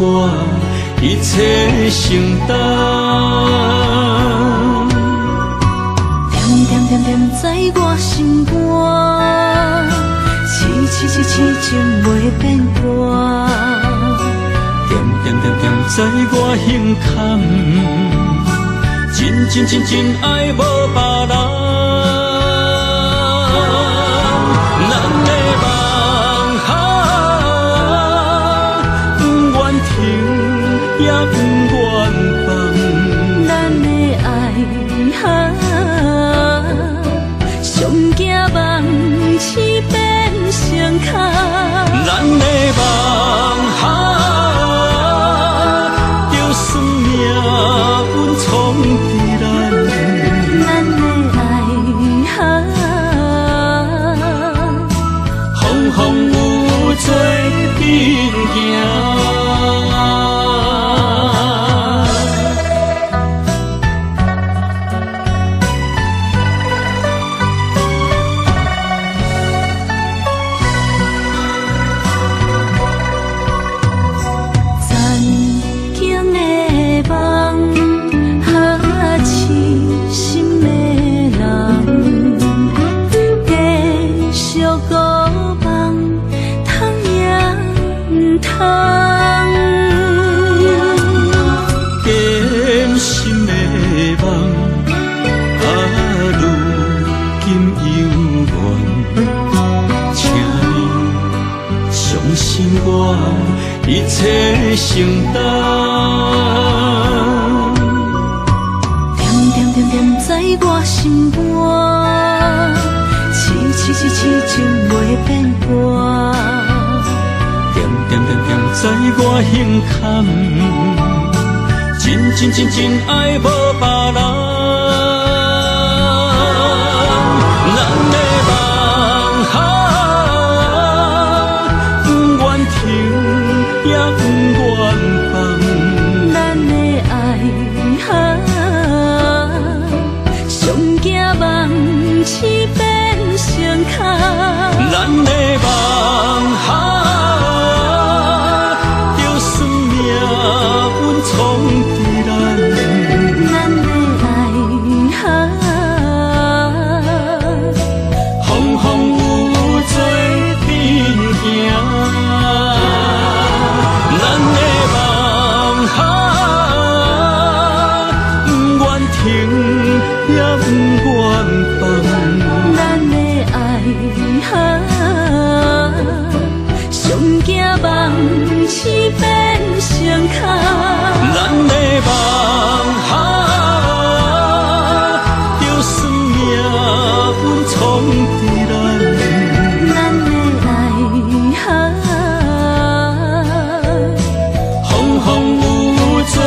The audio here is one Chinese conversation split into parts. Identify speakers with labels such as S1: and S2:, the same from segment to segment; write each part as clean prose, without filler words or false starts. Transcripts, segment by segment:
S1: 我一切承担。
S2: 点点点点在我心肝，痴情袂变卦。
S1: 点点点点在我胸腔，真爱无别人。咱的梦不愿停，也不愿放。
S2: 咱的爱上惊梦痴变成空。
S1: 咱的梦就算命运闯伫咱，
S2: 咱的爱
S1: 风风雨做阵行。一切承担，
S2: 点点点点在我心肝，痴情袂变卦。
S1: 点点点点在我胸腔，真爱无别人。咱的梦不愿停，也不愿放。
S2: 咱的爱上惊梦痴变成空。
S1: 咱的梦就算命运闯伫咱，
S2: 咱的爱
S1: 风风雨雨做阵行。咱的梦不愿停，也不愿放。
S2: 咱的爱上惊梦痴变成空。
S1: 咱的梦就算命运闯伫咱，
S2: 咱的爱
S1: 风风雨雨做阵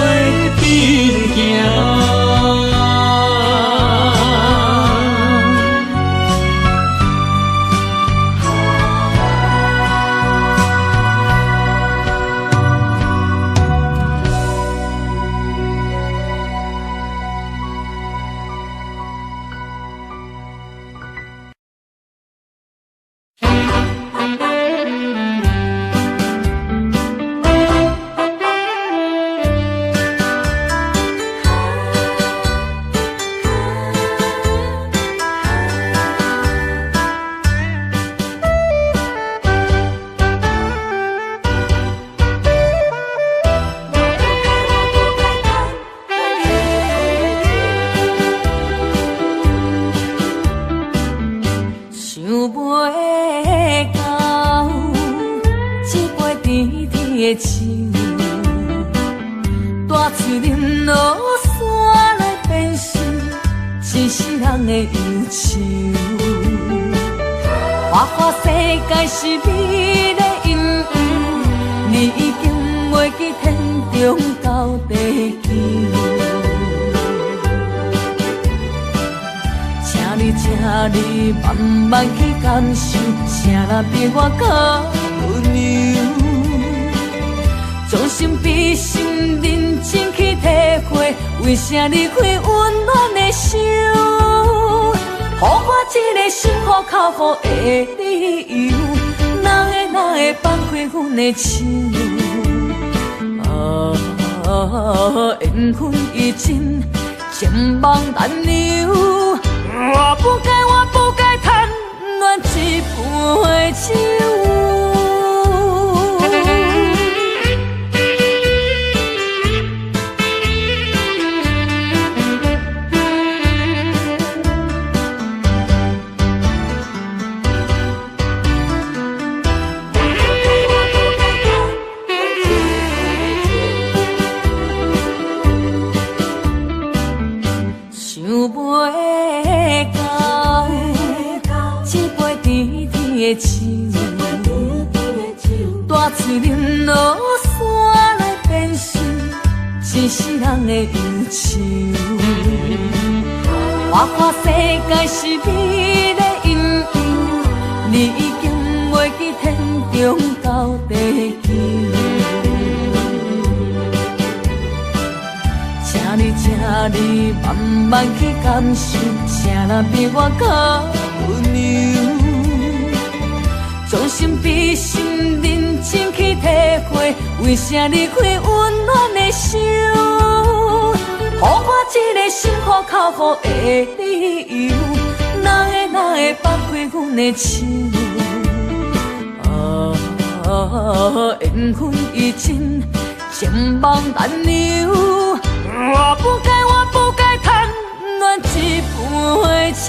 S1: 行。大树林落山来变成一世人的忧愁。花花世界是你的引诱，你已经袂记天中到地球。请你慢慢去感受，谁人比我更温柔？将心比心，认真去体会，为啥离开温暖的手？予我一个心苦口苦的理由，哪会放开阮的手？啊，缘分已尽，情梦难留。我不该贪恋一杯酒。大嘴啉落山来变成一世人的忧愁。我看世界是你的阴影，你已经袂记天中到地球。请你慢慢去感受，谁人比我更温柔？将心比心，认真去体会，为啥离开温暖的手？予我一个心苦口苦的理由，哪会放开阮的手？缘分已尽，情梦难留。我不该贪恋一杯酒。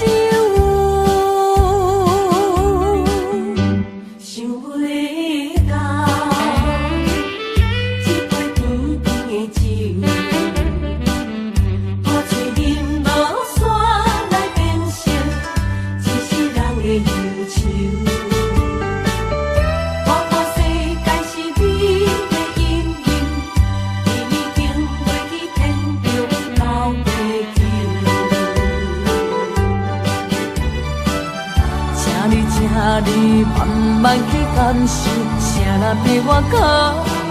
S1: 你慢慢去感受，谁人比我更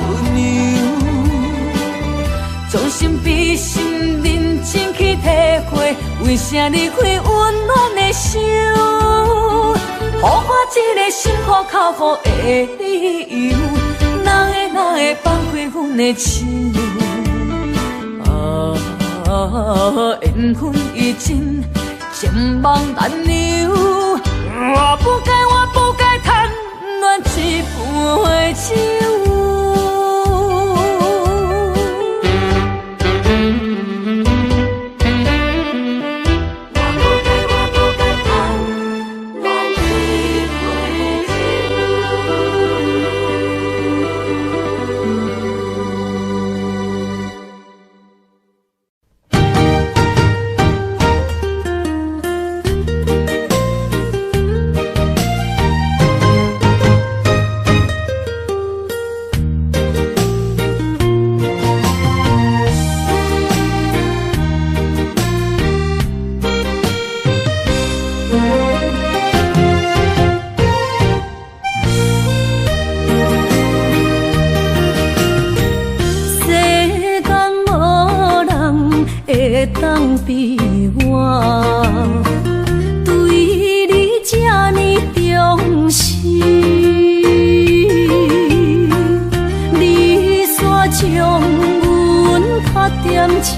S1: 温柔？将心比心，认真去体会，为啥离开温暖的手？予我一个心苦口苦的理由，哪会放开阮的手？缘分已尽，情梦难留。我不该贪恋一杯酒。当比我对你这呢重视，你煞将阮拍点一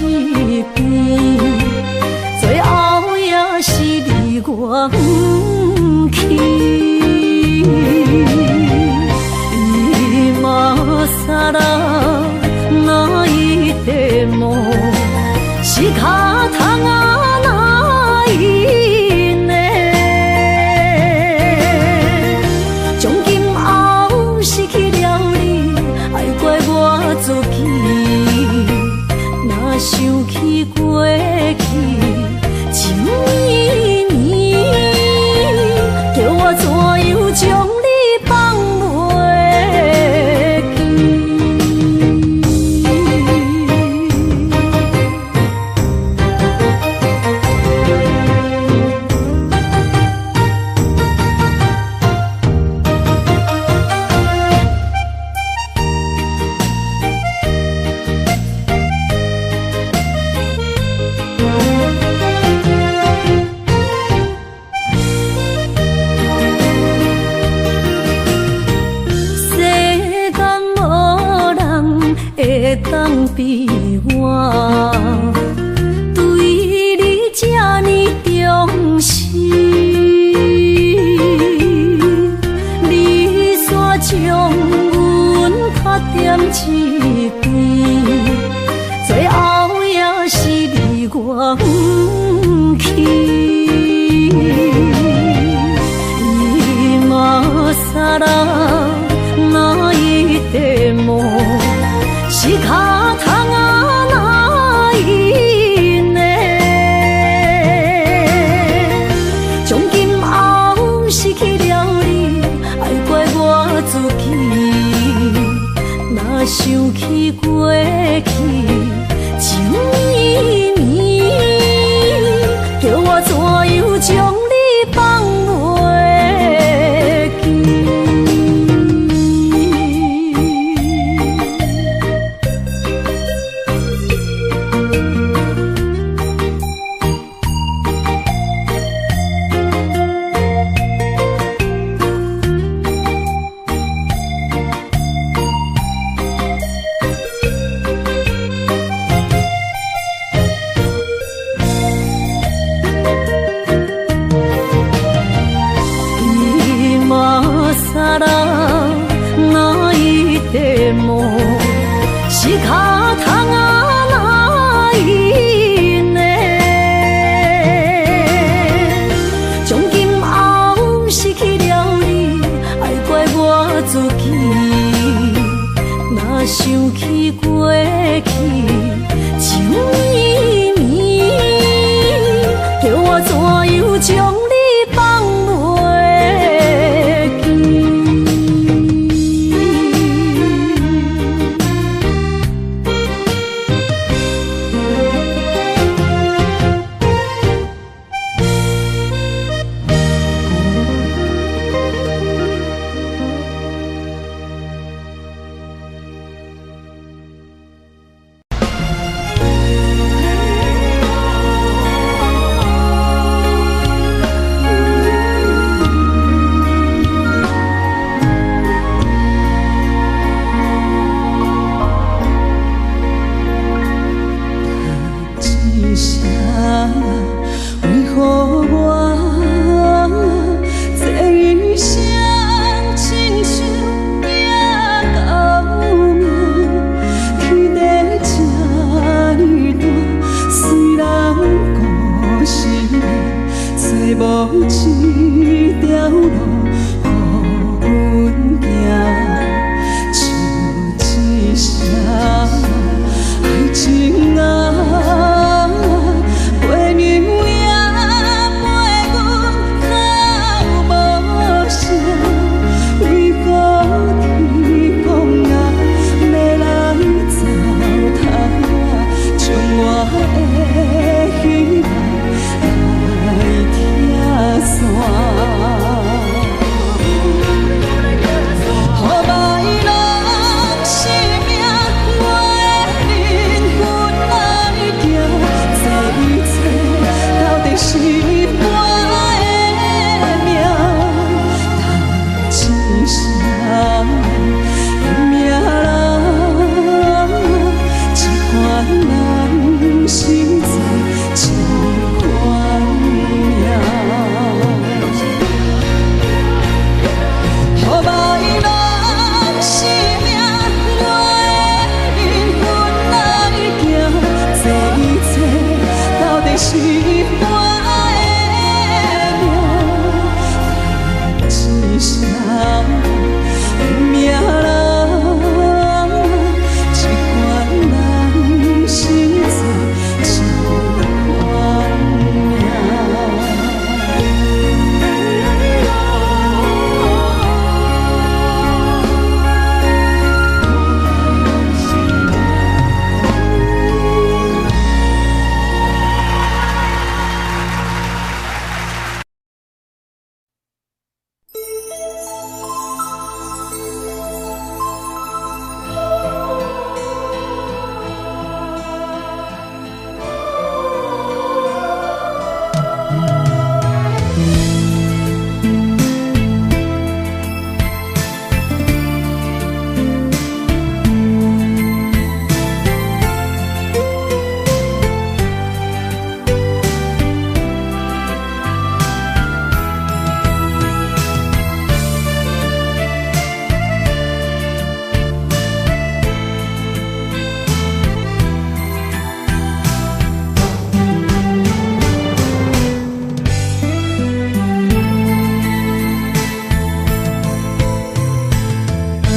S1: 边，最后也是离我不去。今ら泣いても仕方がないね。從今後失去了你，愛怪我自己。若想起過去，像綿綿我对你这呢重视，你煞将阮拍点一边，最后也是你我不去。今さら泣いても仕方がないね。从今后失去了你，爱怪我自己。若想起过去情绵绵，叫我怎样将你放袂记？仕方がないね。从今后失去了你，爱怪我自己。若想起过去情绵绵，叫我怎样将你放袂记？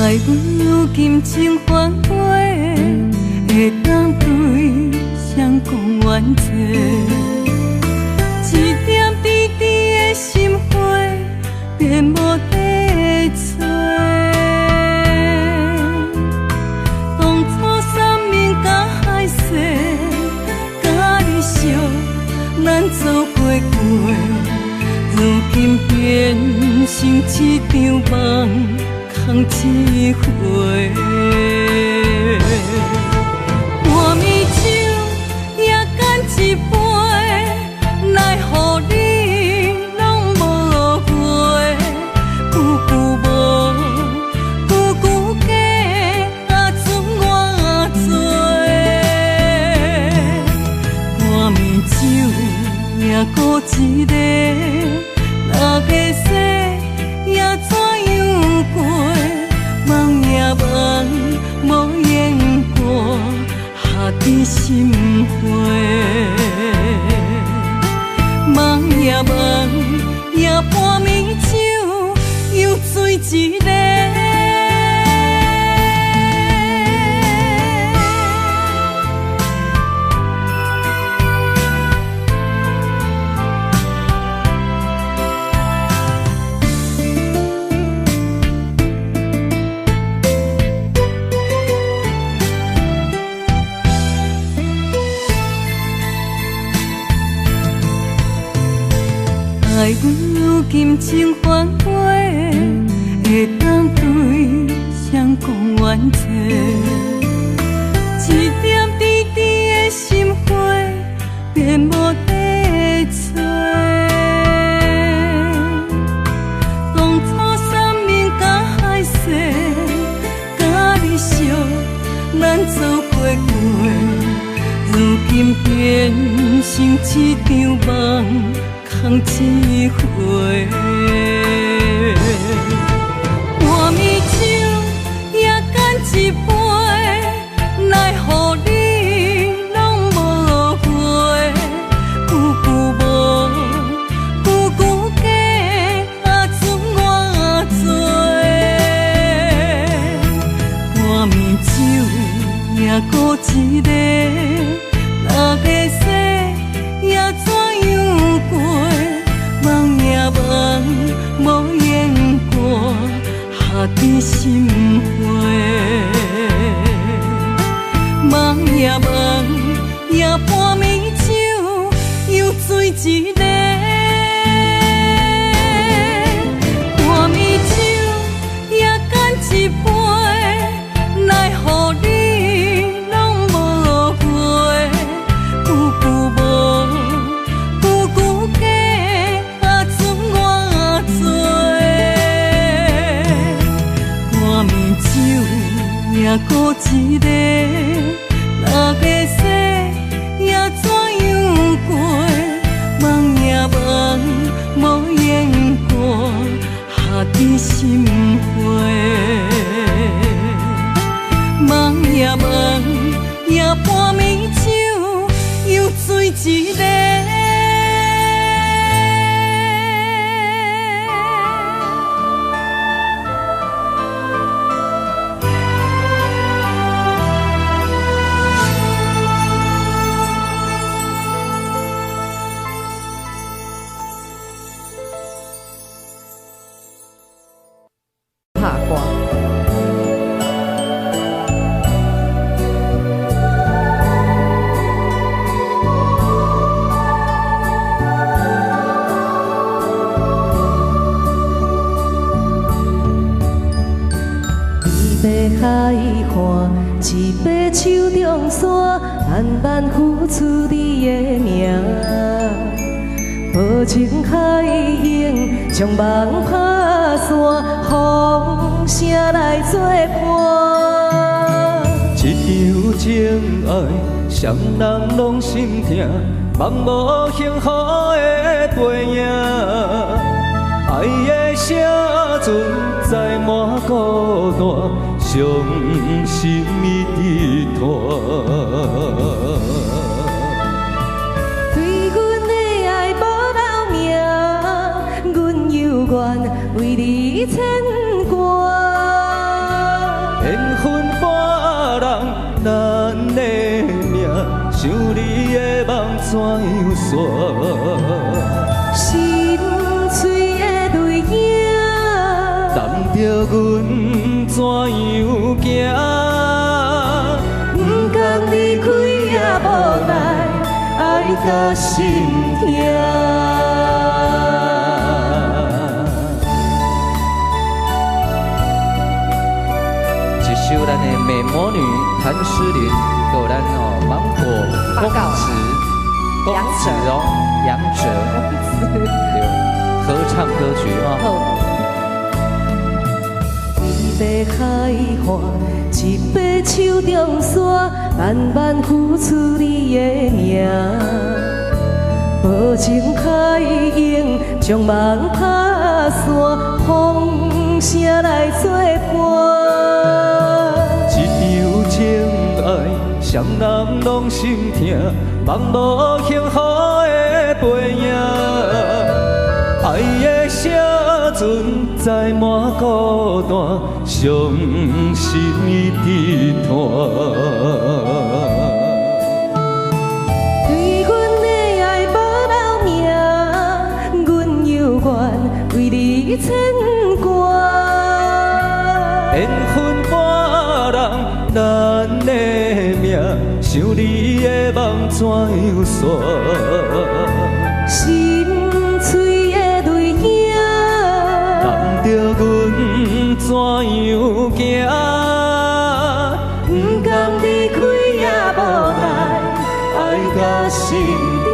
S2: 爱阮如今情反背，会当对谁讲冤罪？一点滴滴的心花，变无地找。当初三面甲海誓，甲你惜，咱走过过，如今变成一场梦。空一回，半暝酒也干一杯，奈何你拢无回？久久无，久久假，准我做。半暝酒也孤一个，哪个说也怎样过？梦也梦，无言过，下伫心花。梦也梦，也半暝酒，又醉一个。爱阮如今情反背，会当对谁讲冤罪？一点滴滴的心花，变无地找。当初三面甲海誓，甲你惜，咱走过过，如今变成一场梦。空一回，半暝酒也干一杯，奈何你拢无回？久久无，久久假，准我做。半暝酒也孤一个，哪个说也怎样过？梦也梦，无言过，下伫心花。梦也梦，也半暝酒，又醉一个。半暝酒也干一杯，奈何你拢无回？久久无，久久假。准我做，半暝酒也孤一个，哪个说也怎样过？梦也梦，无言过，下伫心花。梦也梦，也半暝酒，又醉一个。
S3: 海岸，一杯手中山，慢慢付出你的名。无情海涌，将梦拍散，风声来作伴。
S4: 一场情爱，双人拢心痛，梦无幸福的背影。爱的声存在满孤单，伤心伊伫拖。
S3: 对阮的爱无留名，阮犹愿为你牵挂。
S4: 想你的梦怎样散？
S3: 心碎的泪影，
S4: 等着阮怎样行？
S3: 不甘离开也无奈，爱到心痛。
S4: 一首咱的美魔女谭诗琳，还有咱芒果公子，公子哦，杨哲，对，合唱歌曲哈。
S3: 一杯海花，一杯手中线，慢慢付出你的名。无情海涌，将梦打散，风声来作伴。
S4: 一场情爱，双人拢心痛，望无幸福的背影。爱的时阵，载满孤单，伤心一直拖。
S3: 对阮的爱无留名，阮犹原为你牵挂。
S4: 缘分半人，咱的命，想你的梦怎样散？
S3: 心碎的泪影，
S4: 等着阮怎样行？
S3: 不甘离开也无奈，爱到心痛。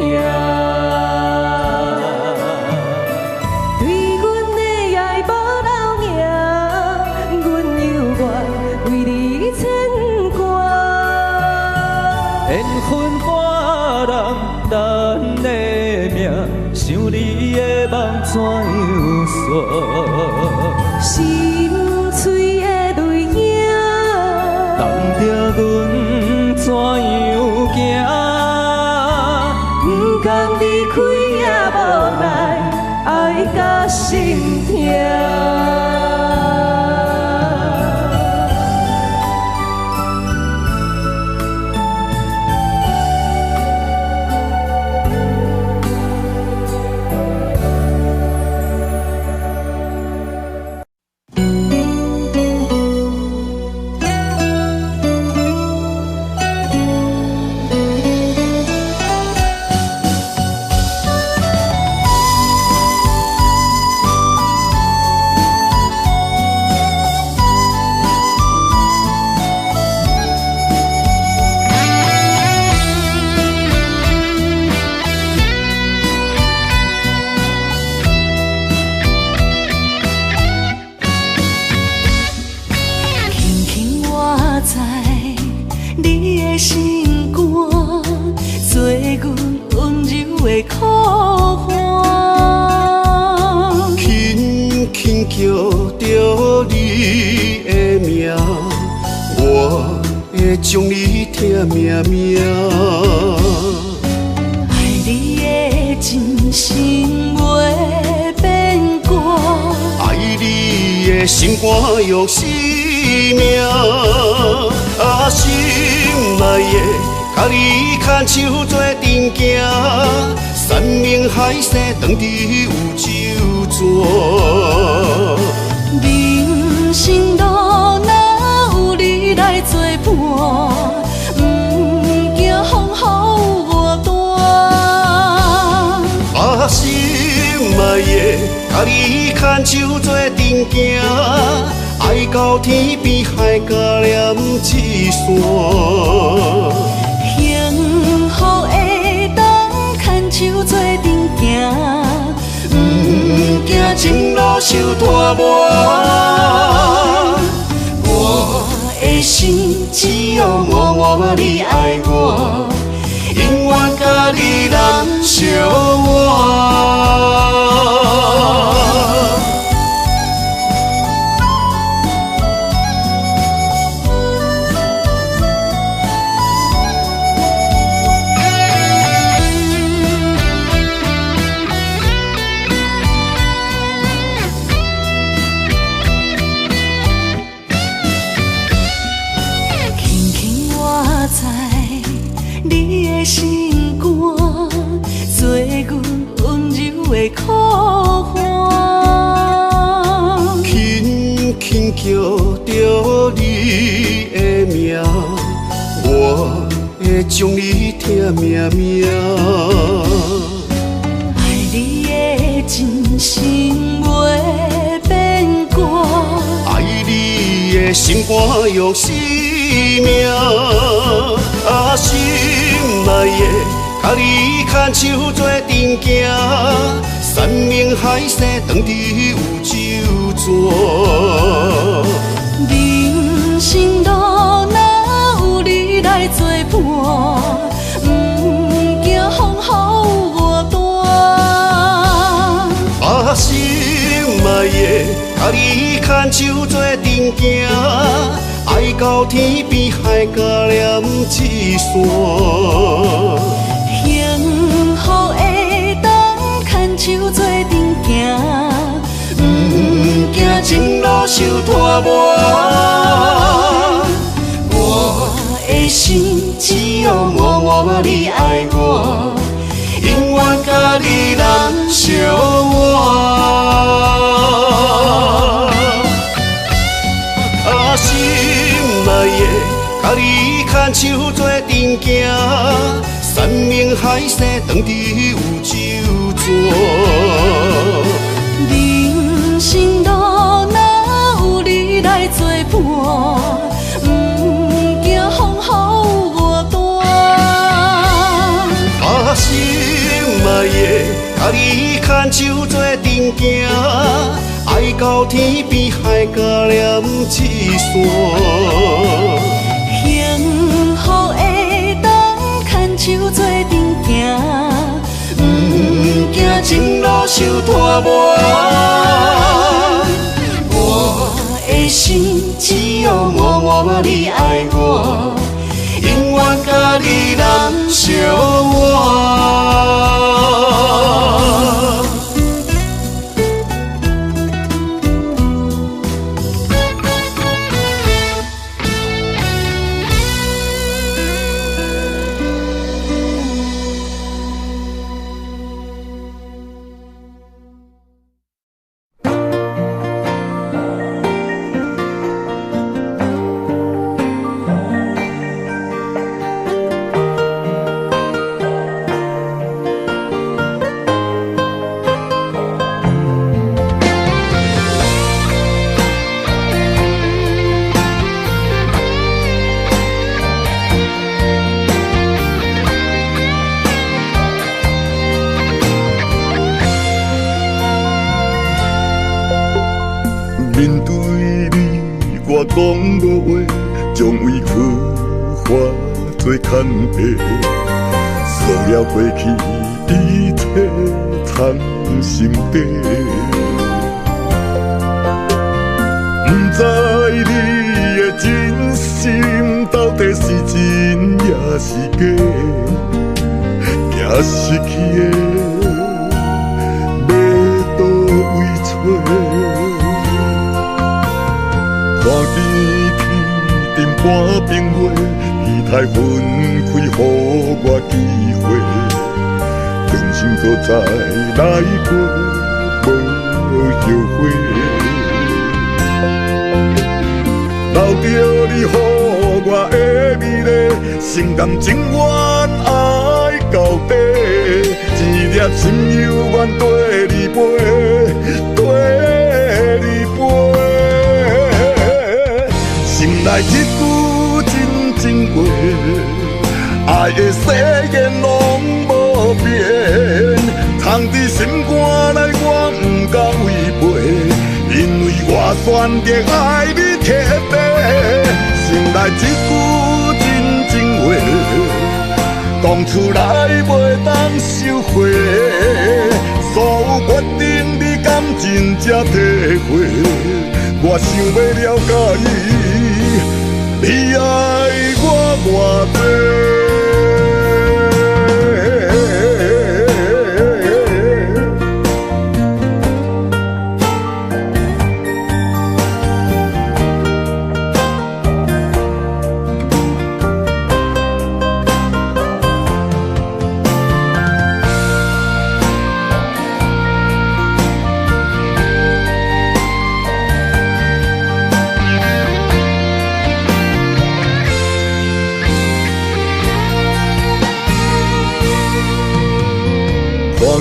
S3: 对阮的爱无留名，阮犹原为你牵挂。
S4: 缘分半人，咱的命，想你的梦怎样散？
S3: 心碎的泪影，
S4: 等着阮怎样行？
S3: 不甘离开也无奈，爱到心痛。
S5: 将你听命命，
S2: 爱你的真心袂变卦，
S5: 爱你的心肝用生命，啊心内的，甲你牵手做阵行，山盟海誓当伫有周转，
S2: 人生路哪有你来作伴？
S5: 心爱的，甲你牵手做阵行，爱到天边海角连一线。
S2: 幸福会当牵手做阵行，
S5: 惊前路受拖磨。我的心只有默默你爱我。永远甲你人相活。
S2: 轻轻我知你的心肝，做阮温柔的苦花。
S5: 轻轻叫着你的名，我会将你疼命命。
S2: 爱你的真心袂变卦，
S5: 爱你的心肝用生命，心内的甲你牵手做阵行，山盟海誓当伫有酒泉。
S2: 人生路若有你来作伴，不惊风雨外大。
S5: 心内的甲你牵手做阵行，爱到天边海角连一线。
S2: 幸福会当牵手做阵行，不惊前路受拖磨。我的心只有默默你爱我，永远甲你人相
S5: 活。心内的甲你牵手做阵行，山盟海誓当伫有酒泉。
S2: 人生路若有你来作伴，不惊风雨外大。
S5: 心内的甲你牵手做阵行，爱到天边海角连一线。
S2: 幸福会当牵手做阵行，不惊前路受拖磨。我的心只有默默你爱我，永远甲你人相活。
S6: 面对你，我讲无话，将委屈化作牵绊，所有过去一切藏心底。不知你的真心到底是真也是假，惊失去的要倒位找。看天气沉半冰月，期待分开，予我机会，重新再来过，无后悔。留着你予我的美丽，心甘情愿爱到底，一粒心犹原跟你飞，跟你飞。心内一句真话，爱的誓言拢无变，藏伫心肝内我不敢违背，因为我选择爱你彻底。心内一句真话，讲出来袂当收回，所有决定你敢真正体会，我想要了解你爱我偌多。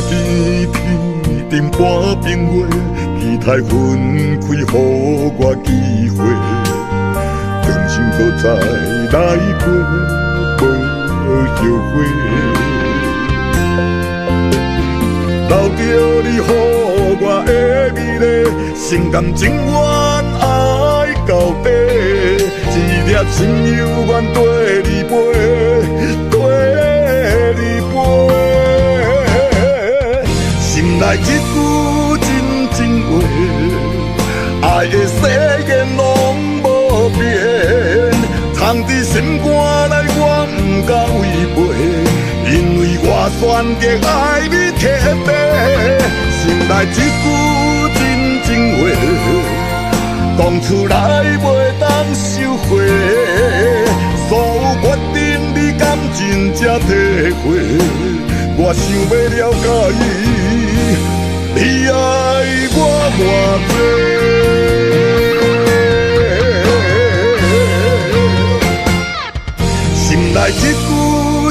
S6: 见天顶半边月，期待分开，予我机会，人生搁再来过，无后悔。留着你予我的美丽，心甘情愿爱到底，一粒心犹原跟你飞，跟你飞。心内一句真话，爱的誓言拢无变，藏伫心肝内，我不敢违背，因为我选择爱你特别。心内一句真话，讲出来袂当收回，所有决定你敢真正体会？我想要了解你爱我偌多，心内一句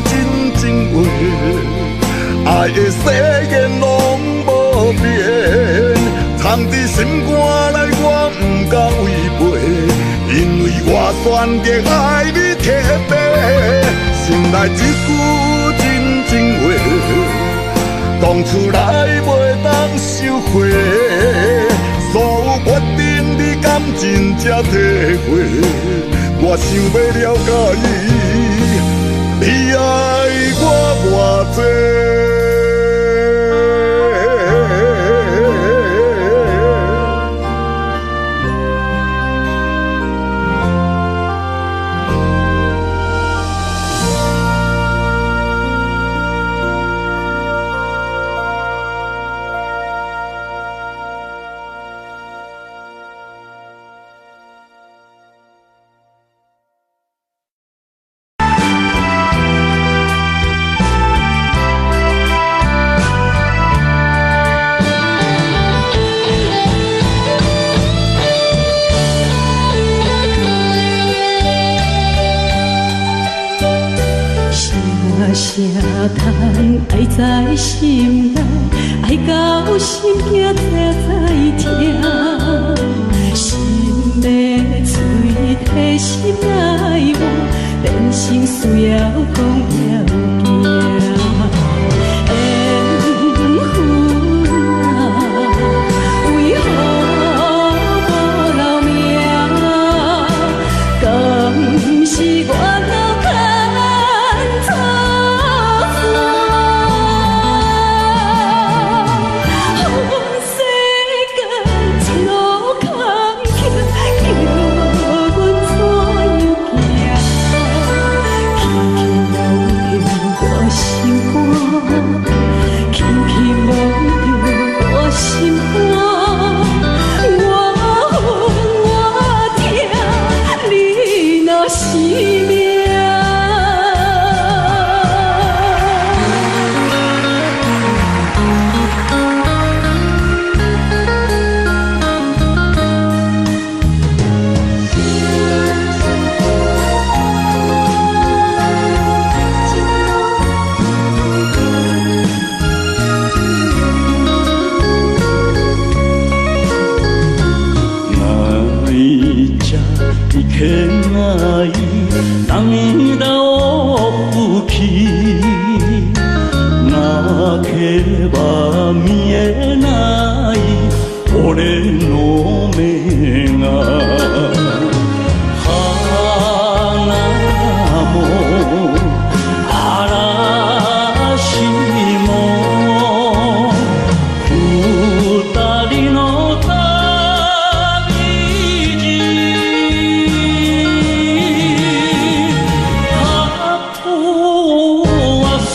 S6: 真话，爱的誓言拢无变，藏伫心肝内，我不敢违背，因为我选择爱你特别。心内一句真话，讲出来袂当收回，所有决定你敢真正体会？我想要了解你爱我偌多。
S2: 啥通爱在心内，爱到心惊痛在痛，心的嘴替心内话，变成需要讲了惊。缘分啊，为何无留名？敢是我？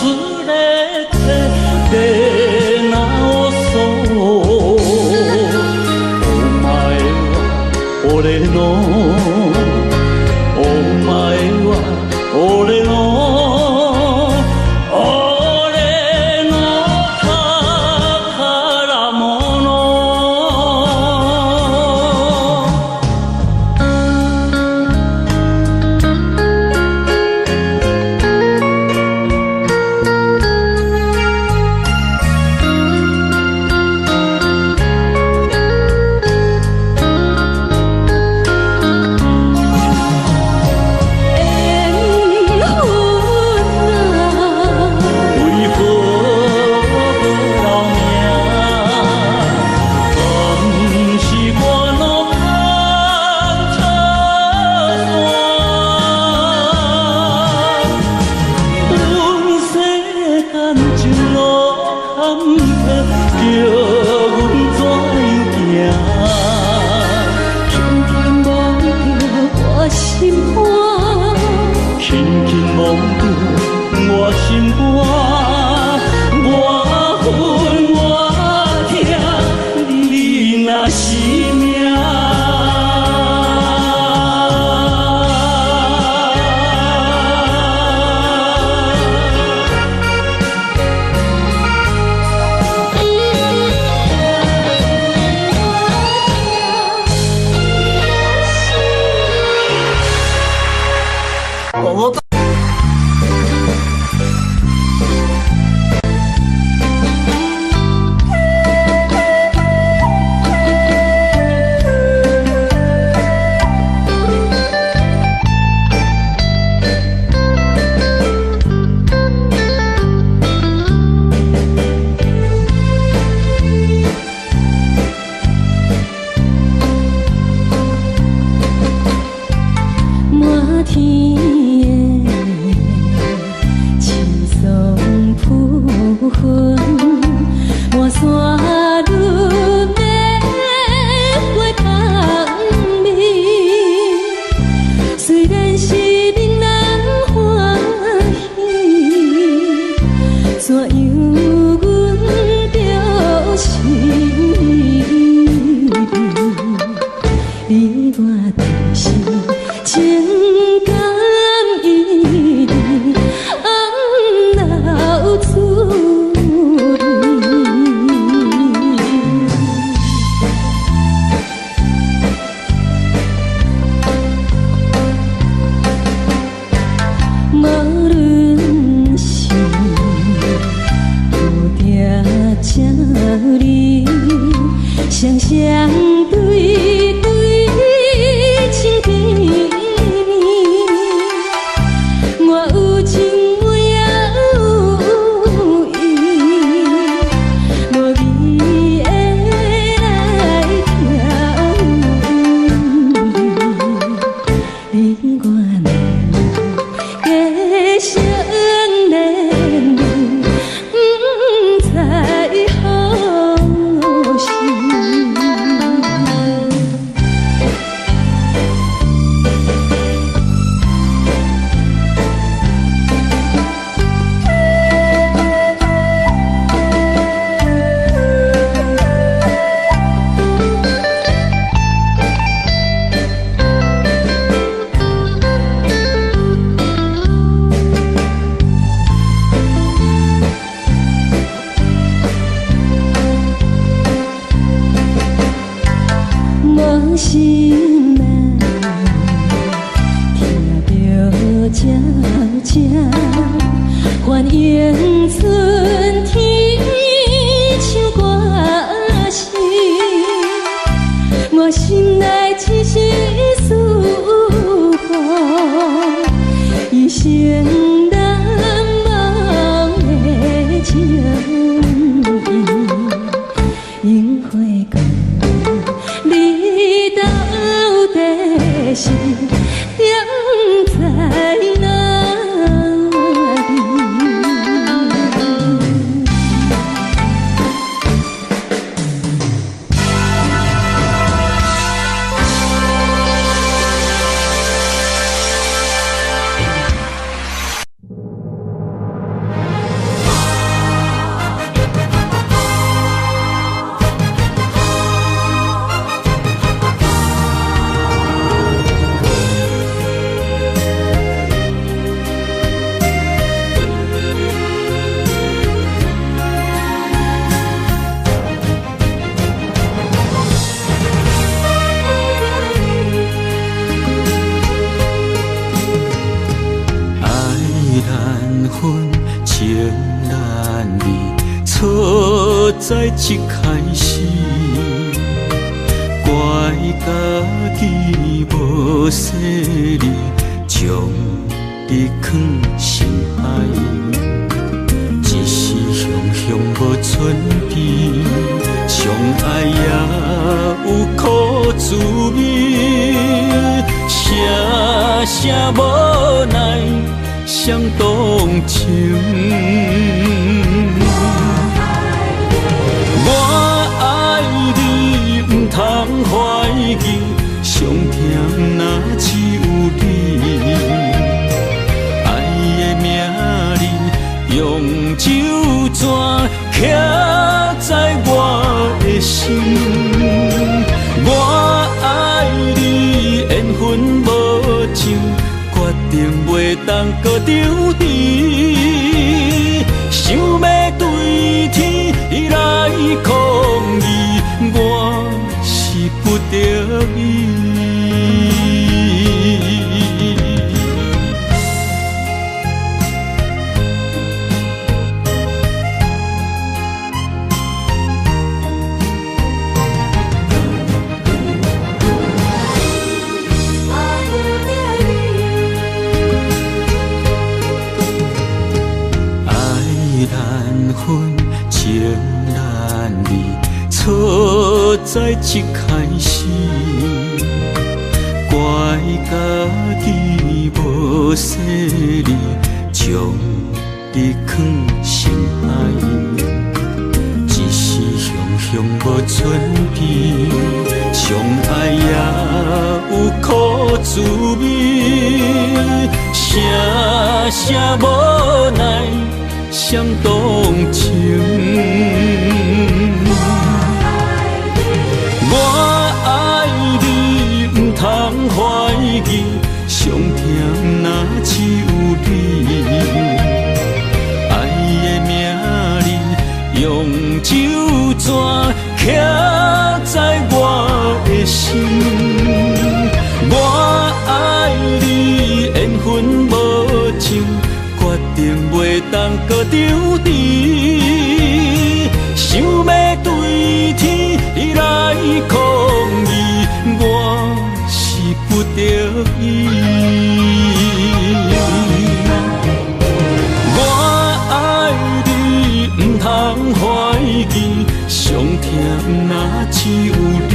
S7: 忘れて心肝，我恨我痛，你若是命。在一开始，怪家己无细腻，将你放心海，一时雄雄无存甜，相爱也有苦滋味，声声无奈伤动情。通怀疑，上甜若只有你。爱的名字用酒泉刻在我的心。我爱你，缘分无尽，决定袂当搁丢弃。想要对天来抗议，我是不得已。情难离，错在一开始，怪家己无细腻，将你藏心海。一时雄雄无准备，相爱也有苦滋味，声声无奈。想动情，我爱你，不通怀疑，上疼若只有你。爱的名字用酒泉刻在我的心，我爱你，缘分无尽。决定袂当搁丢弃，想要对天来抗议，我是不得已。我爱你，不通怀疑，上疼若只有你。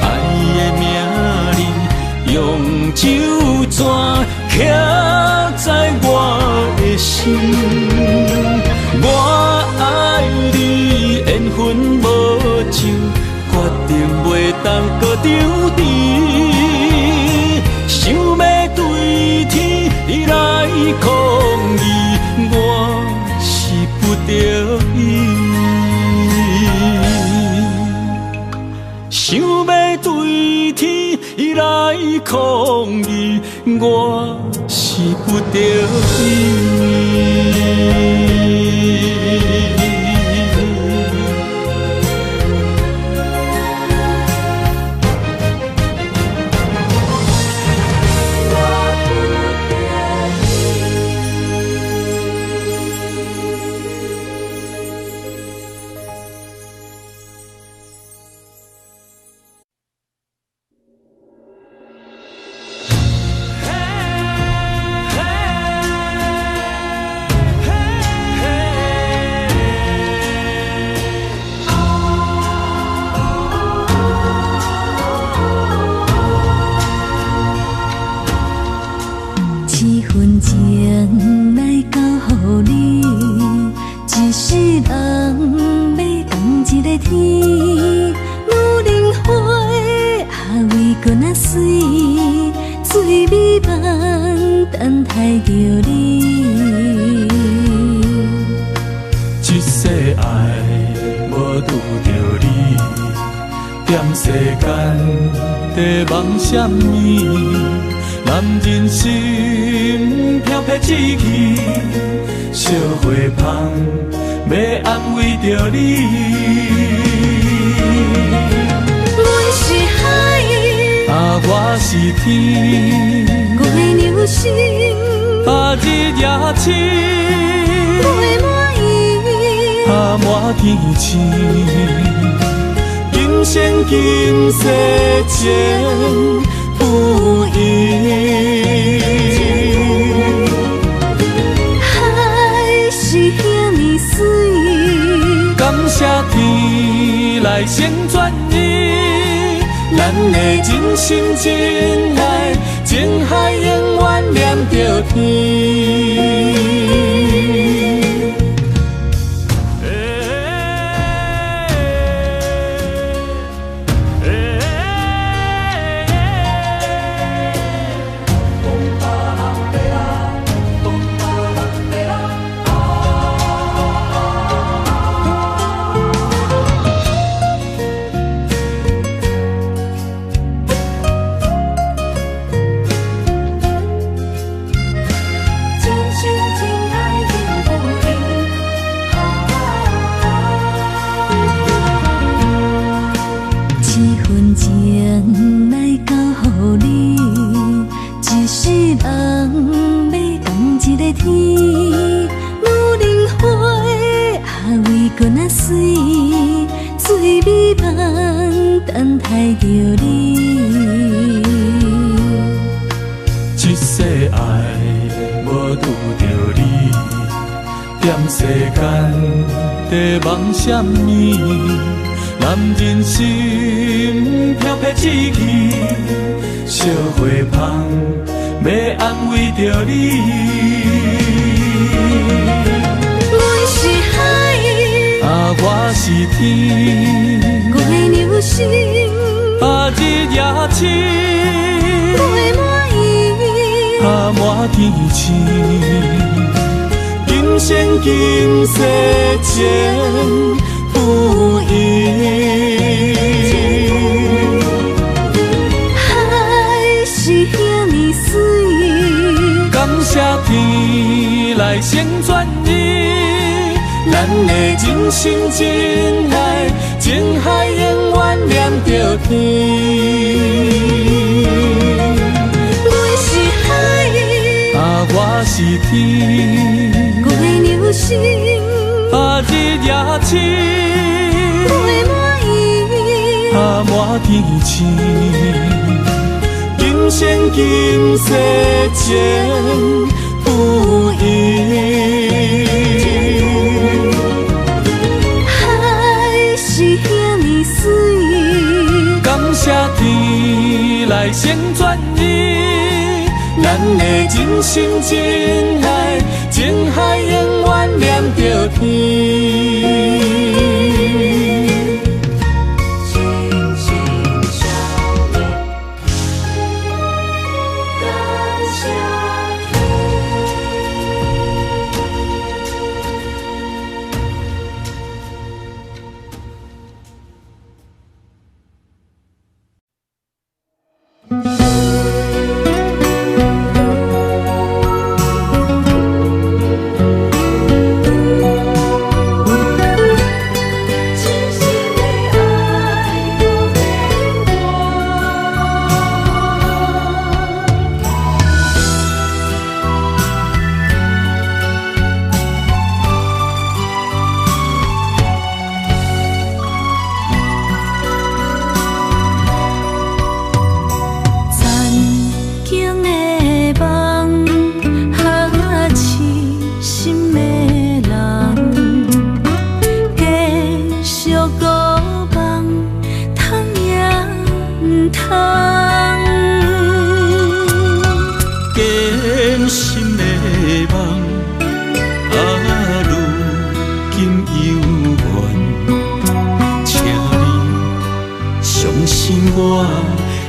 S7: 爱的名字用酒泉刻在我的心，我爱你，缘分无尽，决定袂当搁丢弃。想要对天来抗议，我是不得已。想要对天来抗议，我是不得已。什么？男人心飘撇志气，烧火香要安慰着你。
S2: 阮是海，
S7: 我是天，
S2: 月流星，
S7: 日夜深，
S2: 月满意，
S7: 满天星。今生今世前不移，
S2: 海是遐尼水，
S7: 感谢天来成全伊，咱的真心真爱，情海永远念着天。
S2: 水，水美梦等待着你。
S7: 一世爱无拄着你，踮世间在梦什么？男人心飘飘志气，小花香要安慰着你。
S2: 阮是海，
S7: 我是天，
S2: 月流星，
S7: 日夜深，
S2: 月满意，
S7: 满天星。今生今世前不移。
S2: 海是遐尼水，
S7: 感谢天来成全你，咱的真心真爱，情海永远连着天。
S2: 阮是海，
S7: 我是天，
S2: 月流星，
S7: 日夜深，
S2: 月满意，
S7: 满天星。今生今世前不移。
S2: 海是遐尼水，
S7: 感谢天来成全你，咱的真心真爱，情海永远连着天。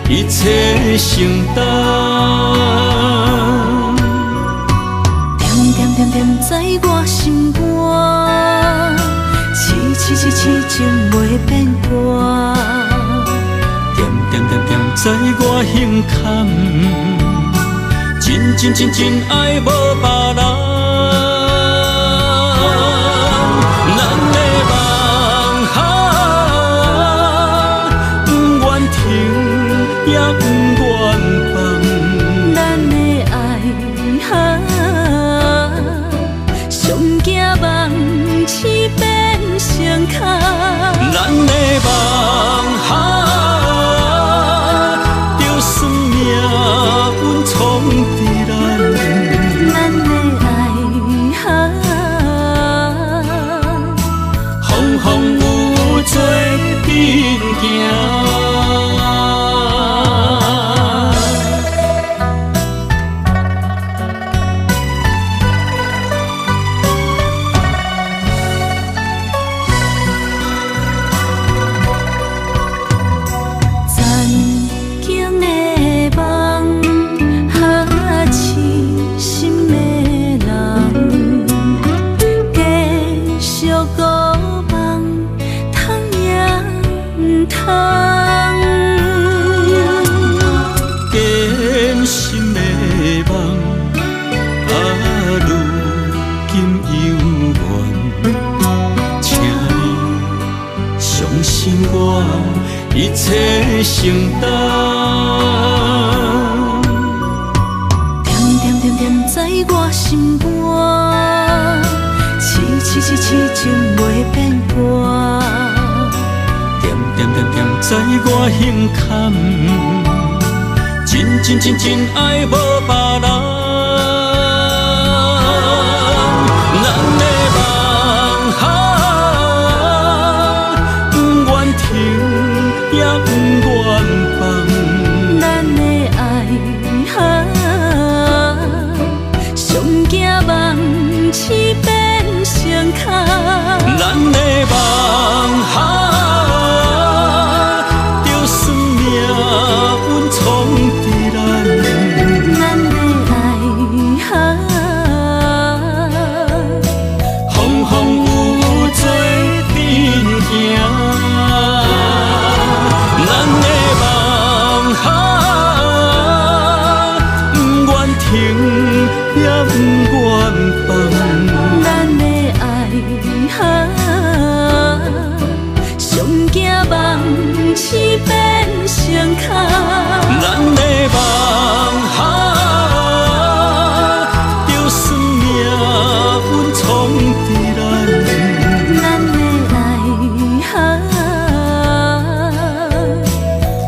S7: 一切承担，
S2: 点点点点在我心肝，痴情袂变卦。
S7: 点点点点在我胸坎，真爱无别人。也不愿放，
S2: 咱的爱上惊梦痴变成空，
S7: 咱的梦就算命运冲伫咱
S2: 的爱
S7: 风风雨做阵行。一切承担，
S2: 点点点点在我心肝，痴情袂变卦。
S7: 点知我胸坎，真爱无别人。咱的梦哈，不愿停也不愿放。
S2: 咱的爱哈，上惊梦痴变成空。
S7: 咱的梦哈，就算命运冲伫咱，
S2: 咱的爱哈，
S7: 风有做阵行。咱的梦哈，不愿停也不愿放。
S2: 咱的爱哈，上惊梦痴变成空。
S7: 咱的梦哈，就算命运冲伫咱，
S2: 咱的爱哈，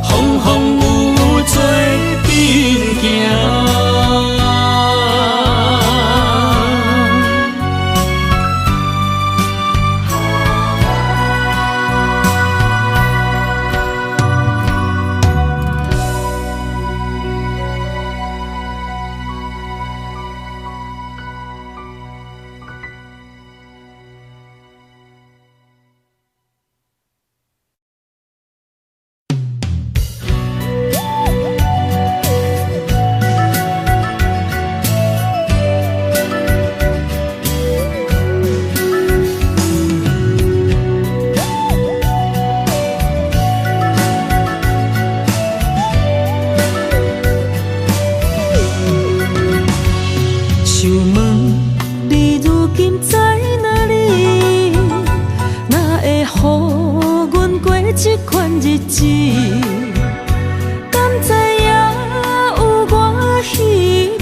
S7: 风有做阵行。
S2: 想问你如今在哪里？哪会予阮过这款日子？敢知影有我稀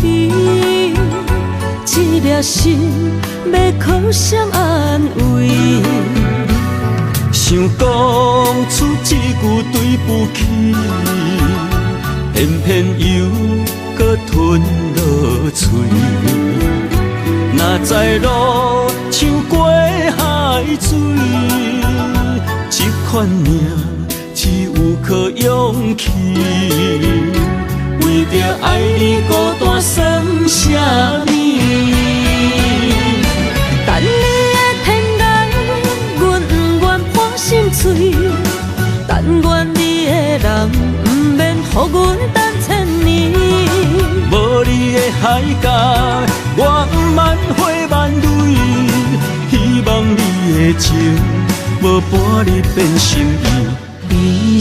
S2: 微？这粒心要靠谁安慰？
S7: 想讲出一句对不起，偏偏又搁吞落嘴。若知路像过海水，这款命只有靠勇气。为着爱你孤单算啥物？
S2: 等你的天涯，阮不愿破心碎。但愿你的人不免予阮等千年。
S7: 无你的海角，我不万花万蕊。希望你的情，无半日变心意。
S2: 悲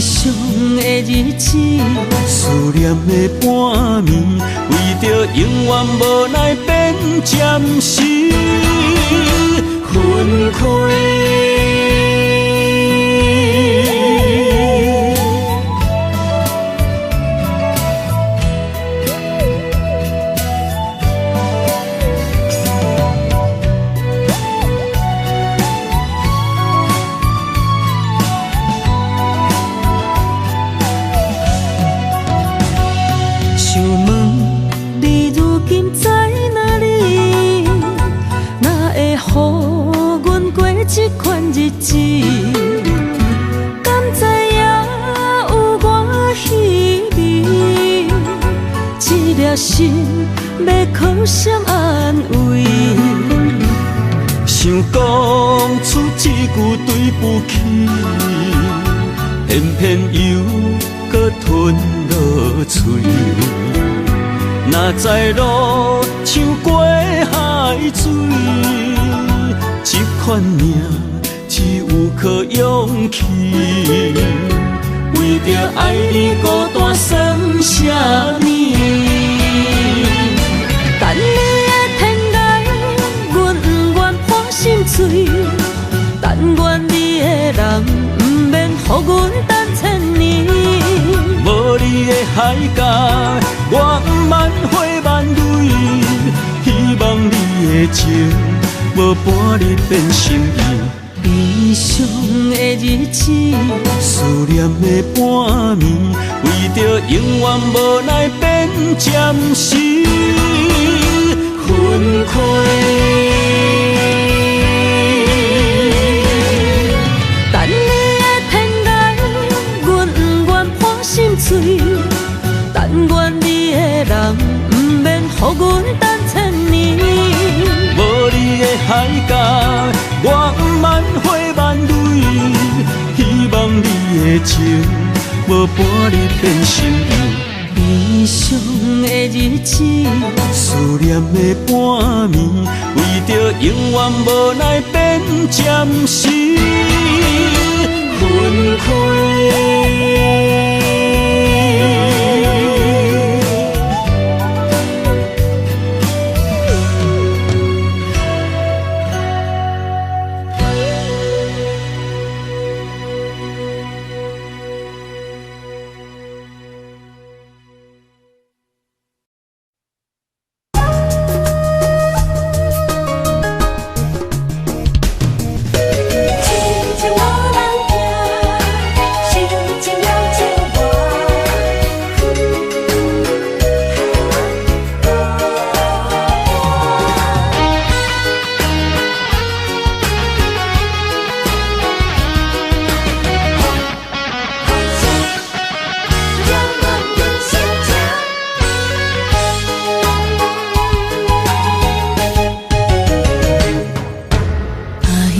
S2: 伤的日子，
S7: 思念的半暝，为着永远无奈变暂时分开。
S2: 想问你如今在哪里？哪会予阮过这款日子？敢知影有我稀微？这粒心要靠谁安慰？
S7: 想讲出一句对不起，偏偏又搁吞落嘴。若知路像过海水，这款命只有靠勇气。为着爱你孤单算啥物？
S2: 等你的天涯，阮不愿破心碎。但愿你的人不免予阮等千年。
S7: 无你的海角，我不万花万蕊。希望你的情，无半日变心意。
S2: 悲伤的日子，
S7: 思念的半暝，为着永远无奈变暂时分开。
S2: 等你的天涯，阮不愿破心碎。但愿你的人，不免予阮等千年。
S7: 无你的海角，我不万花万蕊。希望你的情，无半日变心意。
S2: 悲伤的日子，
S7: 思念的半暝，为着永远无奈变暂时分开。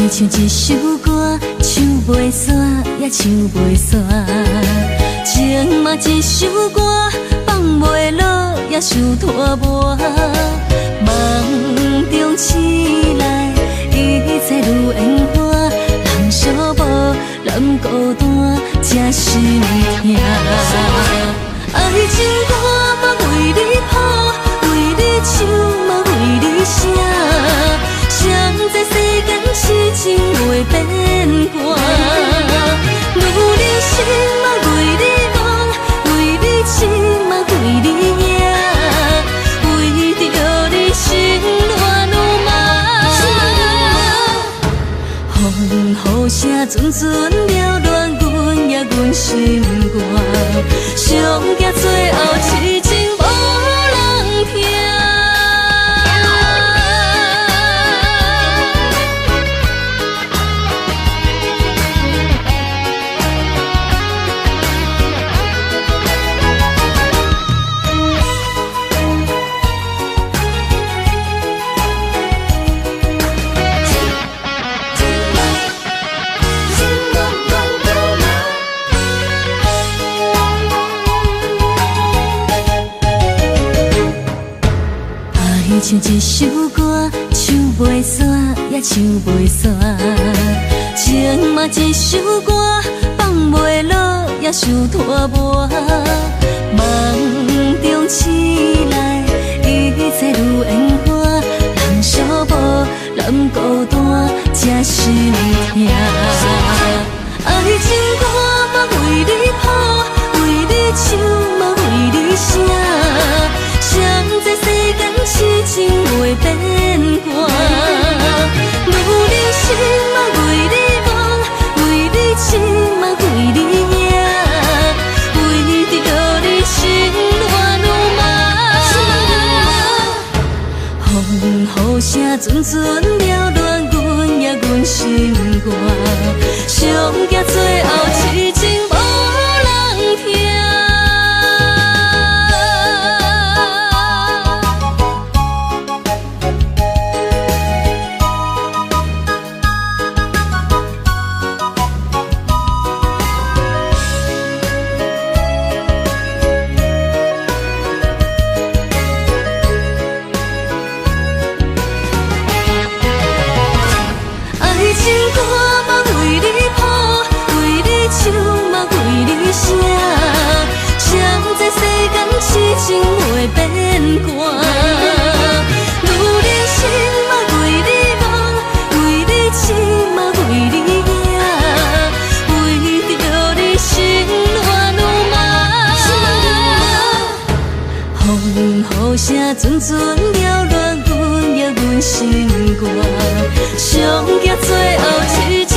S2: 唱一首歌，唱袂煞，也唱袂煞。情嘛一首歌，放袂落，也想拖磨。梦中醒来，一切如烟花。人相无，人孤单，才心痛。爱情歌嘛为你谱，为你唱嘛为你写。谁知世间痴情袂变卦，女人心嘛为你忙，为你痴嘛为你赢，为着你心乱如麻。风雨声阵阵缭乱，阮也阮心肝，上惊最后痴情无人听。唱一首歌，唱袂煞，也唱袂煞。情嘛一首歌，放袂落，也想拖磨。梦中醒来，一切如烟花。人相无，人孤单，才心痛。爱情歌嘛为你谱，为你唱嘛为你写。谁知世间痴情袂变卦，女人心嘛为你忙，为你痴嘛为你赢，为着你心乱如麻。风雨声阵阵缭乱，阮也阮心肝，上惊最后痴情无人听。痴情袂变卦，女人心嘛为你忙，为你痴嘛为你赢，为着你心乱如麻。风雨声阵阵缭乱，阮也阮心肝，上惊最后痴情。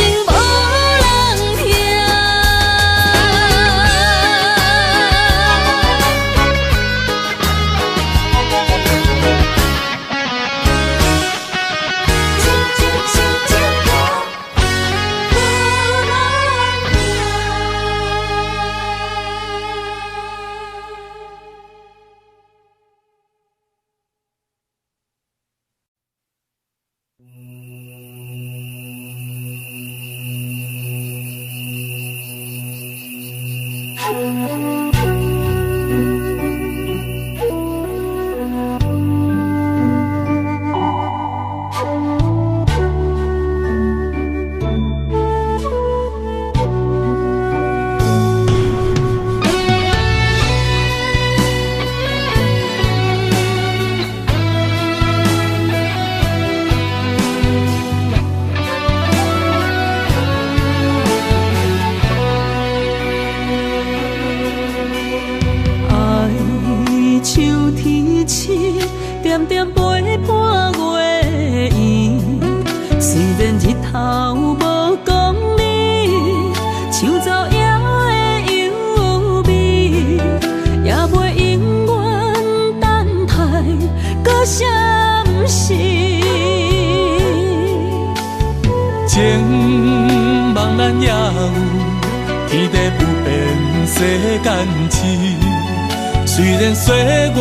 S2: 点点陪伴月圆，虽然日头无讲理，唱奏也会优美，也袂永远等待，搁啥不是？
S7: 情茫然也有，天地不变，世间痴。虽然岁月有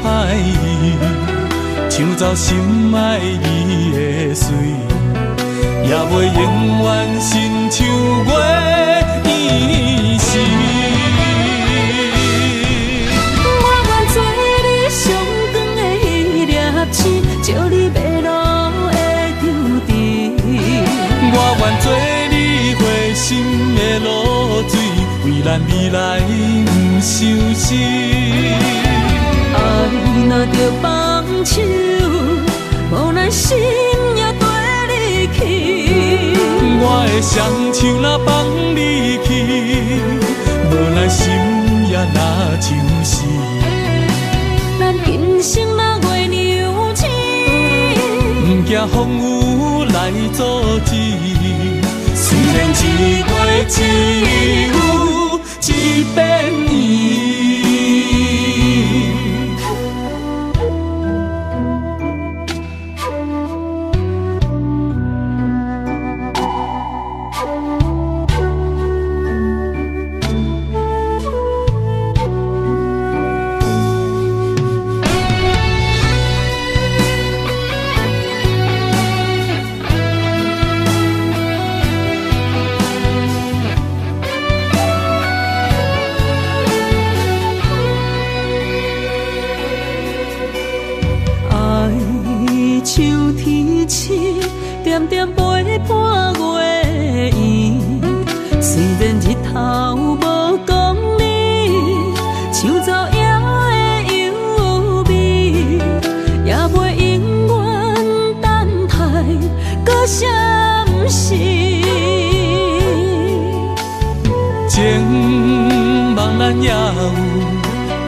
S7: 歹意，唱奏心爱伊的水，也袂永远亲像月圆时。
S2: 我愿做你上长的迄粒星，照你迷路的丢滴。
S7: 我愿做你回心的露水，为咱未来不伤心。
S2: 爱若着放手，无咱心也跟你去。
S7: 我的双手若放你去，无咱心也若像是。
S2: 咱今生若月娘星，
S7: 不惊风雨来阻止。虽然一月只有一遍圆。
S2: 点点陪伴月圆，虽然日头无讲理，唱奏也会优美，也袂永远等待，搁啥不是？
S7: 情茫然也有，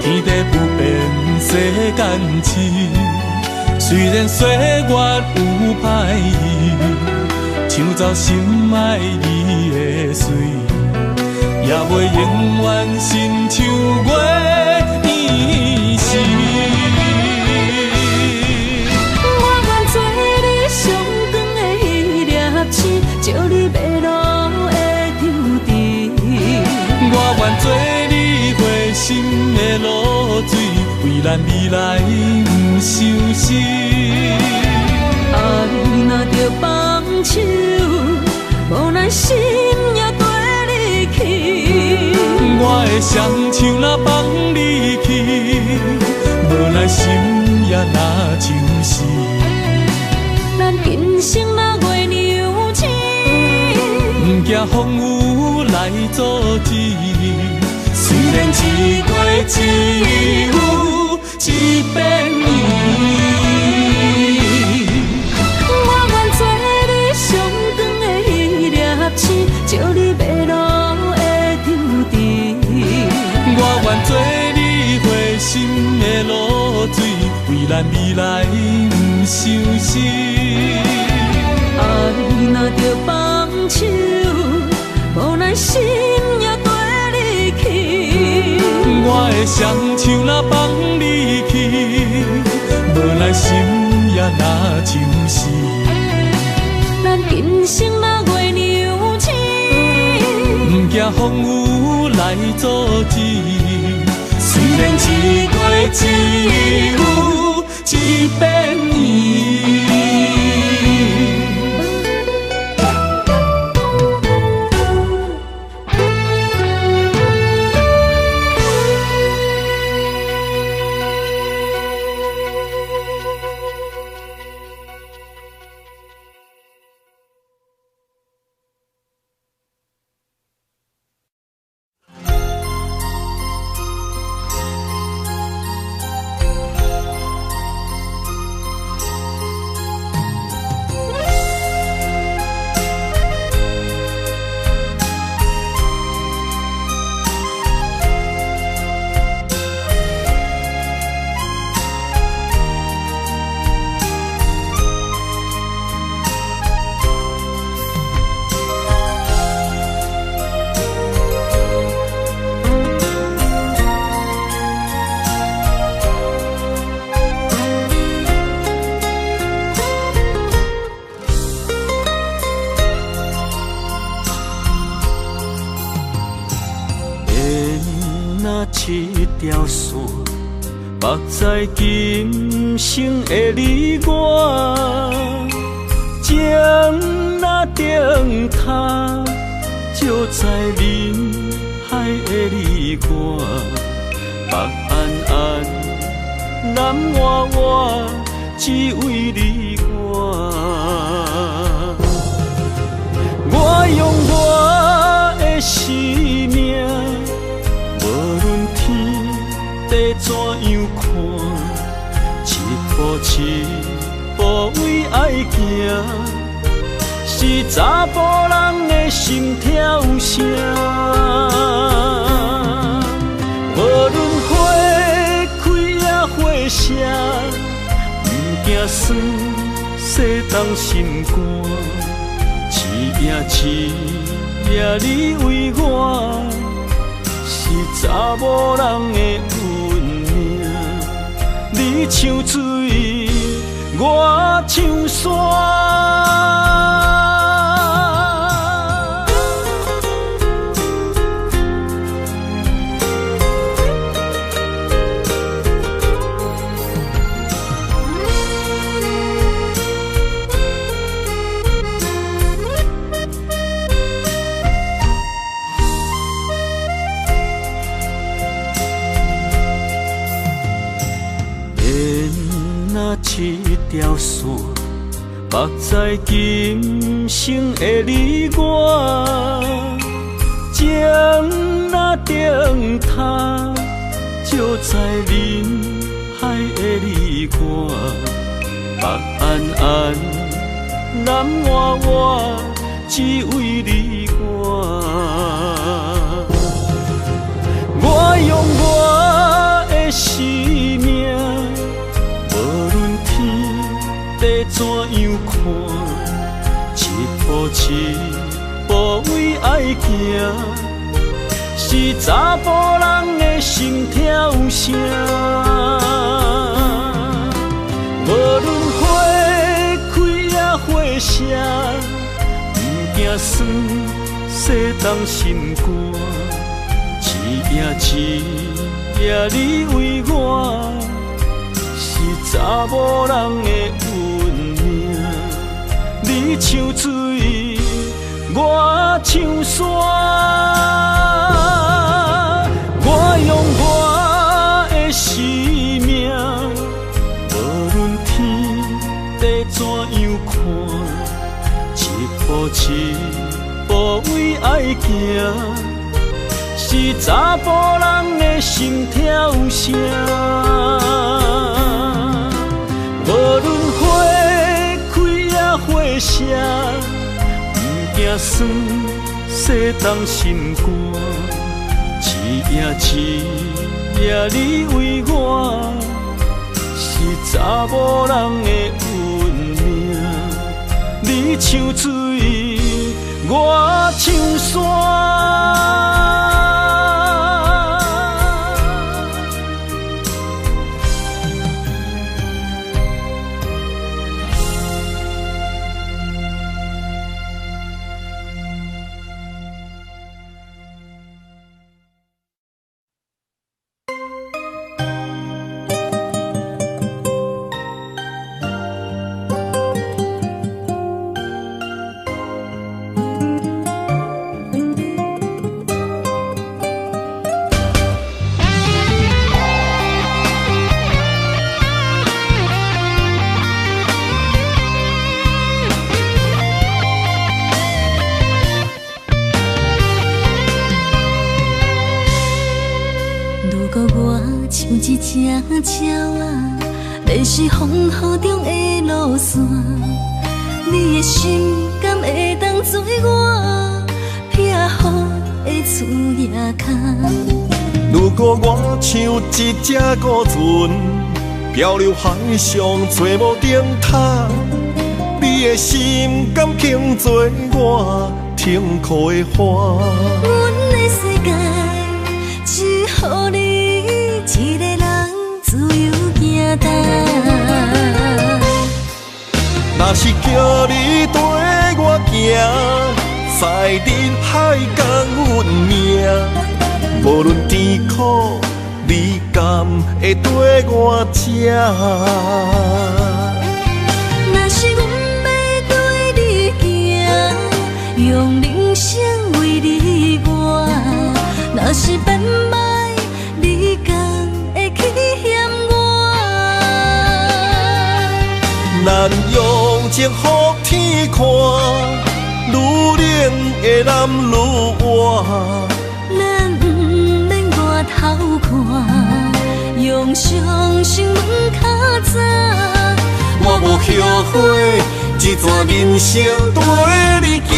S7: 天地不变，世间痴。虽然岁月有歹意，唱奏心爱你的水，也袂永远亲像月圆时。
S2: 我愿做你上长的迄粒星，照你迷路的丢滴。
S7: 我愿做你回心的露水，为咱未来不伤心。
S2: 爱若着放手，无咱心也跟你去。
S7: 我的双手若放你去，无咱心也若像是。
S2: 咱今生若月娘星，
S7: 不惊风雨来阻止。虽然一月只有一遍圆。照你迷路的丢滴，我愿做你回心的露水，为咱未来不伤心。
S2: 爱若着放手，无咱心也跟你去。
S7: 我的双手若放你去，无咱心也若像是。
S2: 咱今生若月娘星，
S7: 不惊风雨来阻止。虽然一月只有一遍圆。一条线，目在今生的你我，情若顶塔，就在人海的你我，北暗暗，南弯弯，只为你我。我用我的生命，无论天地怎样看，一步一步为爱行，是查甫人的心跳声。无论花开也花谢，不惊酸世当心肝。一夜你为我，是查某人的运命。你像水，我像山。一条线，目在今生的你我，情若顶塔，就在人海的你我，北暗暗，南弯弯，只为你我。我用我的生命。地怎样看，一步一步为爱行，是查甫人的心跳声。无论花开也花谢，不惊酸世当心肝。一夜你为我，是查某人的运命。你像水，我像山。我用我的生命，无论天地怎样看，一步一步为爱行。是查甫人的心跳声，无论花开也花谢，不惊酸世当心肝。一夜你为我，是查某人的运命。你像水，我像山。
S2: 一只鸟啊，迷失风雨中的路线，你的心敢会当做我撇雨的厝夜空？
S6: 如果我像一只孤船，漂流海上做无顶塔，你的心敢肯做我停靠的花？
S2: 阮的世界只予你一个人自由行踏。
S6: 若是叫你跟我行，在人海共运命，无论甜苦你敢会跟我吃？
S2: 若是阮要对你行，用人生为你活，若是变歹，你敢会去嫌我？
S6: 咱用情予天看，愈冷的男愈活。
S2: 咱不免外头看，用双心门较早。
S6: 我无后悔，一段人生跟你行。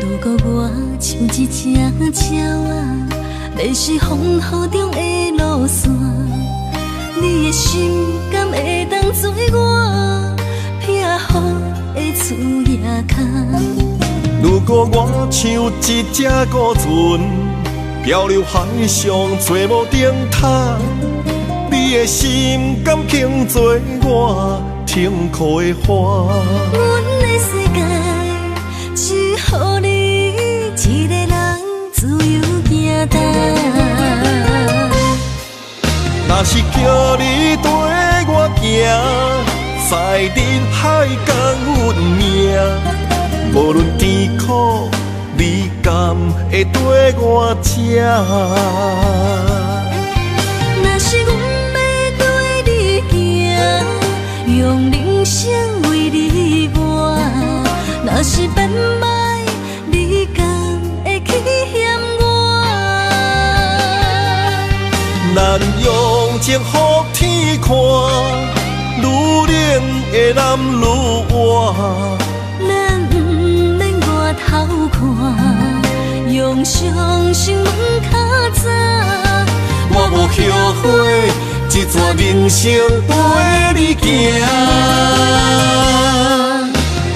S2: 如果我像一只鸟仔，迷失风雨中的路线。你的心敢会当做我撇予的厝野空？
S6: 如果我像一只孤船，漂流海上做无顶塔，你的心敢肯做我痛苦的花？
S2: 阮的世界只予你一个人自由行动。
S6: 若是叫你跟我行，在人海共运命，无论甜苦，你敢会跟我吃？
S2: 若是阮要对你行，用人生为你活，若是变歹，你敢会去嫌我？
S6: 咱用情予天看，愈冷的男愈活。
S2: 咱不免外头看，用双心门较早。
S6: 我无后悔，一段人生跟你行。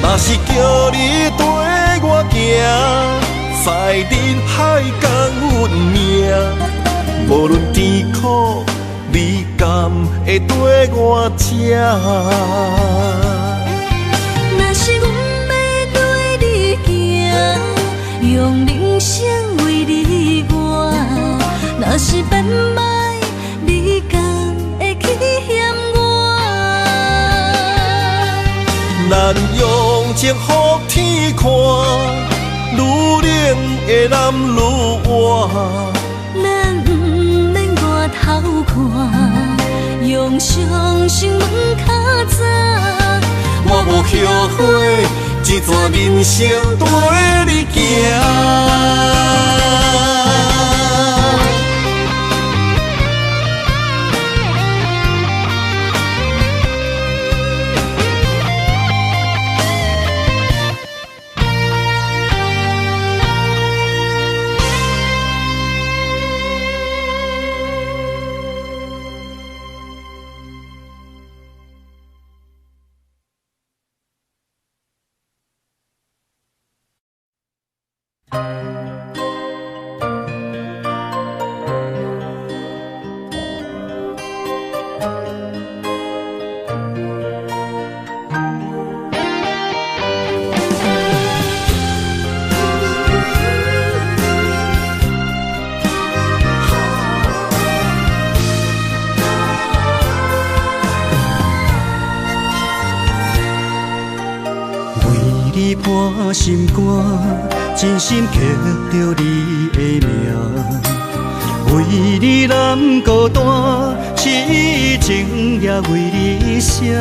S6: 若是叫你跟我行，在人海共运命，无论甜苦，你敢会跟我吃？
S2: 若是阮要对你行，用人生为你活，若是变歹，你敢会去嫌我？
S6: 咱用情予天看，愈冷的男愈活。
S2: 咱不免外头看，用双心门较早。
S6: 我无后悔，一段人生跟你行。
S7: 我心肝，真心刻着你的名，为你难孤单，痴情也为你写。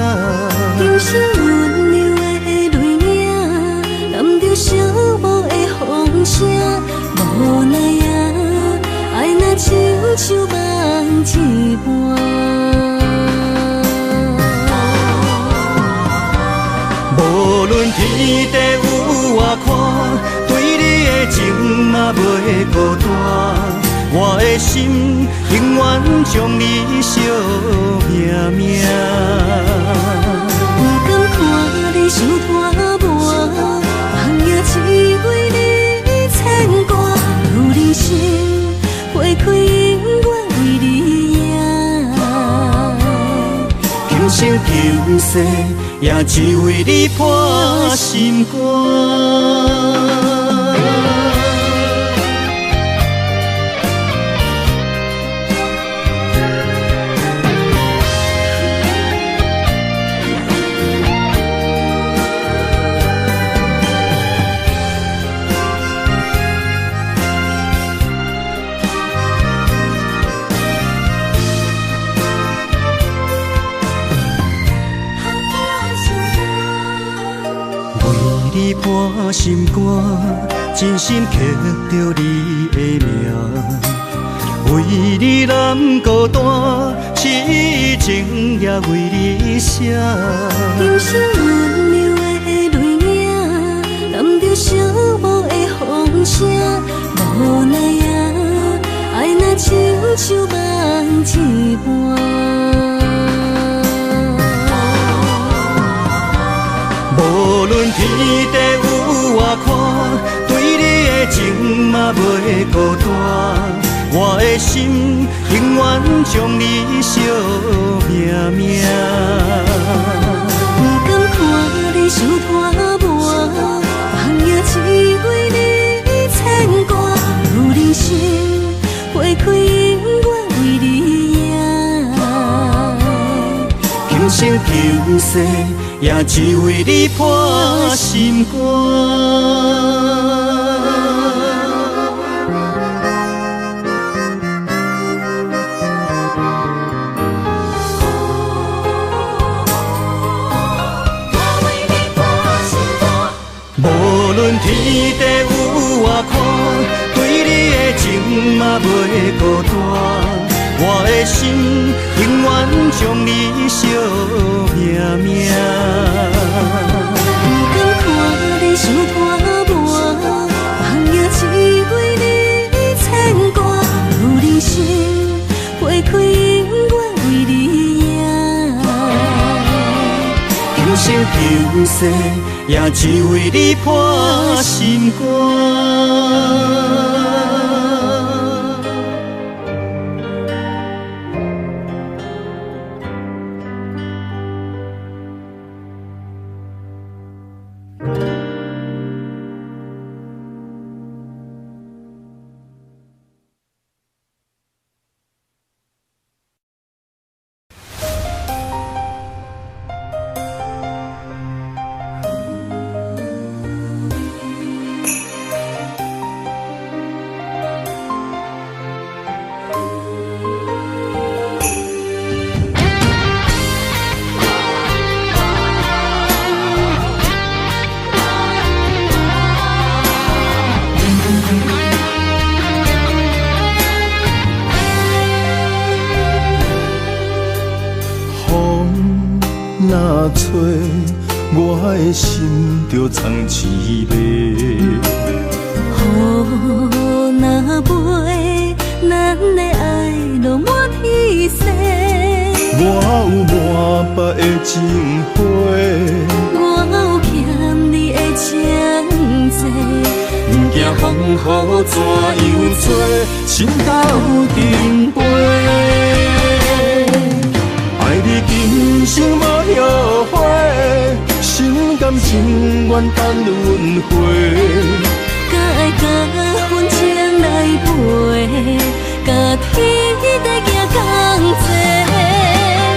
S2: 人生温柔的泪影，染着寂寞的风声，无奈啊，爱若亲像梦一半。
S7: 无论天地有外宽，对你的情嘛袂孤单。我的心永远将你惜命命。
S2: 不敢看你伤拖磨，梦也只为你牵挂。有人生，花
S7: 生求世，也只为你破心肝。你破心肝，真心刻着你的名，为你难孤单，痴情也为你写。
S2: 人生温柔的泪影，染着寂寞的风声，无奈啊，爱若亲像梦一般。
S7: 无论天地有外宽，对你的情嘛袂孤单。我的心永远将你惜命命。
S2: 不甘看你受拖磨，梦也只为你牵挂。有人生花开永远为你赢，
S7: 今生求世。也只为你破心肝。无论天地有外宽，对你的情嘛袂孤单。我的心永远将你惜命命。
S2: 不甘看你受拖磨，梦也只为你牵挂。有人生花开永远为你赢，
S7: 今生求世也只为你破心肝。
S6: 若吹，我的心就藏滋味。
S2: 雨若飞，咱的爱落满天星。
S6: 我有满腹的情花，
S2: 我有欠你的情债。
S7: 不惊风雨怎样做，心斗阵飞。爱你今生无后悔，心甘情愿等轮回。
S2: 甲爱甲份情来陪，甲天地行同齐。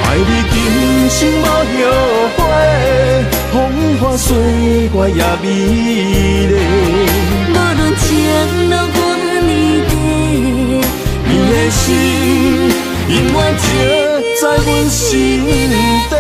S7: 爱你今生无后悔，风花雪月也美丽。
S2: 无论情路偌呢短，
S7: 你的心永远刻在阮心底。